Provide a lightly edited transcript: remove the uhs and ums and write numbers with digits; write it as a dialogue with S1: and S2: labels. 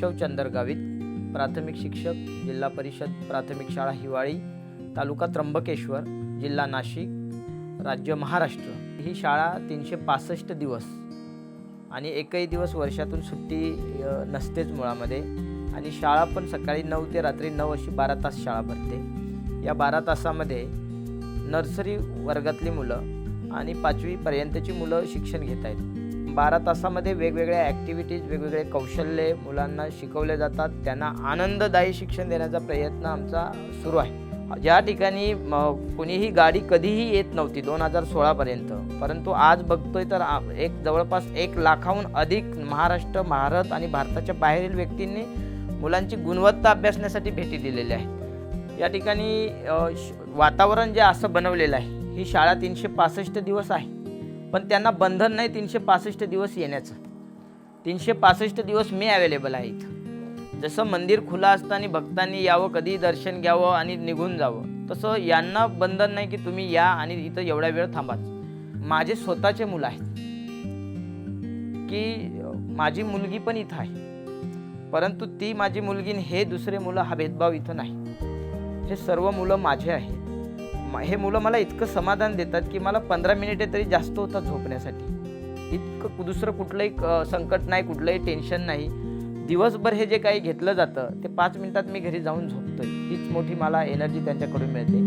S1: केशव चंदरगावित, प्राथमिक शिक्षक, जिल्हा परिषद प्राथमिक शाळा हिवाळी, तालुका त्र्यंबकेश्वर, जिल्हा नाशिक, राज्य महाराष्ट्र। ही शाळा 365 दिवस आणि एकही दिवस वर्षातून सुट्टी नसतेच मुळामध्ये। आणि शाळा पण सकाळी 9 ते रात्री 9 अशी 12 तास शाळा भरते। या 12 तासामध्ये नर्सरी वर्गातली मुलं आणि 5वी पर्यंतची मुलं शिक्षण घेत आहेत। 12 तासामध्ये वेगवेगळ्या ॲक्टिव्हिटीज, वेगवेगळे कौशल्ये मुलांना शिकवले जातात। त्यांना आनंददायी शिक्षण देण्याचा प्रयत्न आमचा सुरू आहे। ज्या ठिकाणी कोणीही गाडी कधीही येत नव्हती 2016 पर्यंत, परंतु आज बघतोय तर जवळपास 1 लाखाहून अधिक महाराष्ट्र, भारत आणि भारताच्या बाहेरील व्यक्तींनी मुलांची गुणवत्ता अभ्यासण्यासाठी भेटी दिलेल्या आहेत। या ठिकाणी वातावरण जे असं बनवलेलं आहे, ही शाळा 365 दिवस आहे, पण त्यांना बंधन नाही 365 दिवस येण्याचं। 365 दिवस मी अवेलेबल आहे इथं। जसं मंदिर खुलं असताना भक्तांनी यावं, कधी दर्शन घ्यावं आणि निघून जावं, तसं यांना बंधन नाही की तुम्ही या आणि इथं एवढा वेळ थांबाच। माझे स्वतःचे मुलं आहेत की माझी मुलगी पण इथं आहे, परंतु ती माझी मुलगी आणि हे दुसरे मुलं हा भेदभाव इथं नाही। हे सर्व मुलं माझे आहेत। हे मुलं मला इतकं समाधान देतात की मला 15 मिनिटे तरी जास्त होतात झोपण्यासाठी। इतकं दुसरं कुठलंही संकट नाही, कुठलंही टेन्शन नाही। दिवसभर हे जे काही घेतलं जातं ते 5 मिनिटात मी घरी जाऊन झोपतोय। हीच मोठी मला एनर्जी त्यांच्याकडून मिळते।